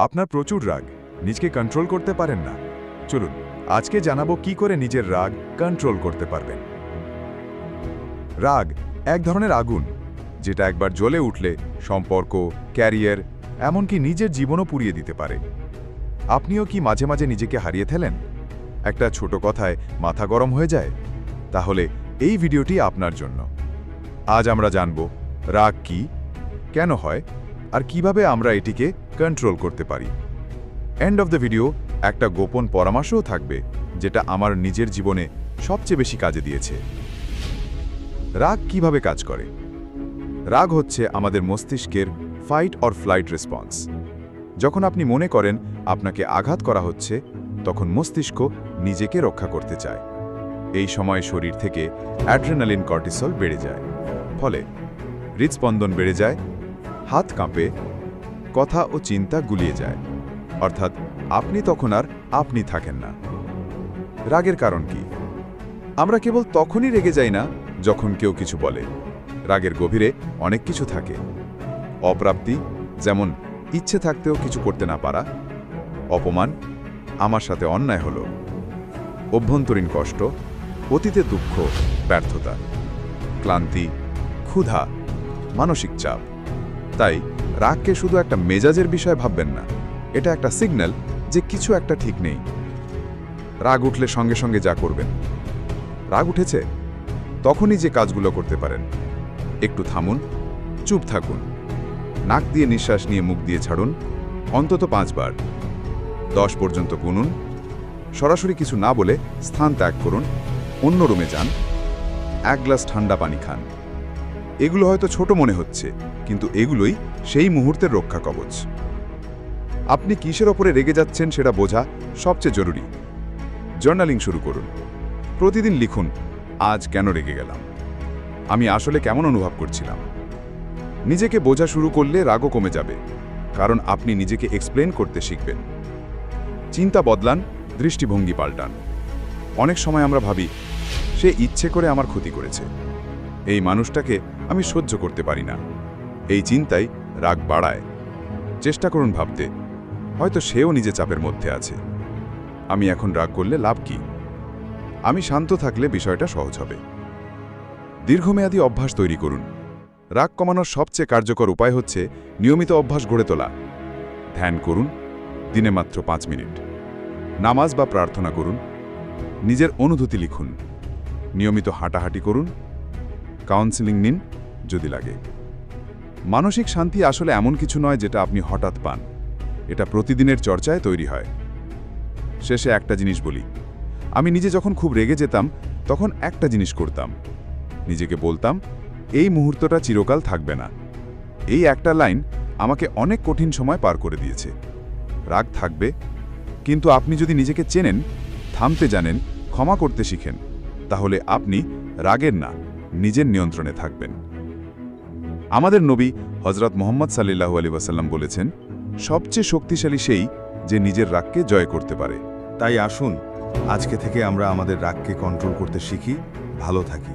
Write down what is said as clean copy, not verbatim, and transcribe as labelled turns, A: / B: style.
A: আপনার প্রচুর রাগ, নিজকে কন্ট্রোল করতে পারেন না। চলুন আজকে জানাবো কি করে নিজের রাগ কন্ট্রোল করতে পারবেন। রাগ এক ধরনের আগুন, যেটা একবার জ্বলে উঠলে সম্পর্ক, ক্যারিয়ার, এমনকি নিজের জীবনও পুড়িয়ে দিতে পারে। আপনিও কি মাঝে মাঝে নিজেকে হারিয়ে ফেলেন? একটা ছোট কথায় মাথা গরম হয়ে যায়? তাহলে এই ভিডিওটি আপনার জন্য। আজ আমরা জানব রাগ কি, কেন হয়, আর কিভাবে আমরা এটিকে কন্ট্রোল করতে পারি। এন্ড অফ দ্য ভিডিও একটা গোপন পরামর্শও থাকবে, যেটা আমার নিজের জীবনে সবচেয়ে বেশি কাজে দিয়েছে। রাগ কিভাবে কাজ করে? রাগ হচ্ছে আমাদের মস্তিষ্কের ফাইট অর ফ্লাইট রেসপন্স। যখন আপনি মনে করেন আপনাকে আঘাত করা হচ্ছে, তখন মস্তিষ্ক নিজেকে রক্ষা করতে চায়। এই সময় শরীর থেকে অ্যাড্রেনালিন, কর্টিসল বেড়ে যায়। ফলে হৃদস্পন্দন বেড়ে যায়, হাত কাঁপে, কথা ও চিন্তা গুলিয়ে যায়। অর্থাৎ আপনি তখন আর আপনি থাকেন না। রাগের কারণ কি? আমরা কেবল তখনই রেগে যাই না যখন কেউ কিছু বলে। রাগের গভীরে অনেক কিছু থাকে। অপ্রাপ্তি, যেমন ইচ্ছে থাকতেও কিছু করতে না পারা। অপমান, আমার সাথে অন্যায় হলো। অভ্যন্তরীণ কষ্ট, অতীতে দুঃখ, ব্যর্থতা। ক্লান্তি, ক্ষুধা, মানসিক চাপ। তাই রাগকে শুধু একটা মেজাজের বিষয় ভাববেন না, এটা একটা সিগন্যাল যে কিছু একটা ঠিক নেই। রাগ উঠলে সঙ্গে সঙ্গে যা করবেন, রাগ উঠেছে তখনই যে কাজগুলো করতে পারেন: একটু থামুন, চুপ থাকুন, নাক দিয়ে নিঃশ্বাস নিয়ে মুখ দিয়ে ছাড়ুন অন্তত 5 বার, 10 পর্যন্ত গুনুন, সরাসরি কিছু না বলে স্থান ত্যাগ করুন, অন্য রুমে যান, 1 গ্লাস ঠান্ডা পানি খান। এগুলো হয়তো ছোট মনে হচ্ছে, কিন্তু এগুলোই সেই মুহূর্তের রক্ষা কবচ। আপনি কিসের ওপরে রেগে যাচ্ছেন সেটা বোঝা সবচেয়ে জরুরি। জার্নালিং শুরু করুন। প্রতিদিন লিখুন, আজ কেন রেগে গেলাম, আমি আসলে কেমন অনুভব করছিলাম। নিজেকে বোঝা শুরু করলে রাগও কমে যাবে, কারণ আপনি নিজেকে এক্সপ্লেন করতে শিখবেন। চিন্তা বদলান, দৃষ্টিভঙ্গি পাল্টান। অনেক সময় আমরা ভাবি, সে ইচ্ছে করে আমার ক্ষতি করেছে, এই মানুষটাকে আমি সহ্য করতে পারি না। এই চিন্তাই রাগ বাড়ায়। চেষ্টা করুন ভাবতে, হয়তো সেও নিজে চাপের মধ্যে আছে। আমি এখন রাগ করলে লাভ কি? আমি শান্ত থাকলে বিষয়টা সহজ হবে। দীর্ঘমেয়াদী অভ্যাস তৈরি করুন। রাগ কমানোর সবচেয়ে কার্যকর উপায় হচ্ছে নিয়মিত অভ্যাস গড়ে তোলা। ধ্যান করুন, দিনে মাত্র 5 মিনিট। নামাজ বা প্রার্থনা করুন। নিজের অনুভূতি লিখুন। নিয়মিত হাঁটাহাঁটি করুন। কাউন্সেলিং নিন যদি লাগে। মানসিক শান্তি আসলে এমন কিছু নয় যেটা আপনি হঠাৎ পান, এটা প্রতিদিনের চর্চায় তৈরি হয়। শেষে একটা জিনিস বলি, আমি নিজে যখন খুব রেগে যেতাম, তখন একটা জিনিস করতাম, নিজেকে বলতাম, এই মুহূর্তটা চিরকাল থাকবে না। এই একটা লাইন আমাকে অনেক কঠিন সময় পার করে দিয়েছে। রাগ থাকবে, কিন্তু আপনি যদি নিজেকে চেনেন, থামতে জানেন, ক্ষমা করতে শিখেন, তাহলে আপনি রাগের না, নিজের নিয়ন্ত্রণে থাকবেন। আমাদের নবী হযরত মুহাম্মদ সাল্লাল্লাহু আলাইহি ওয়াসাল্লাম বলেছেন, সবচেয়ে শক্তিশালী সেই যে নিজের রাগকে জয় করতে পারে।
B: তাই আসুন আজকে থেকে আমরা আমাদের রাগকে কন্ট্রোল করতে শিখি, ভালো থাকি।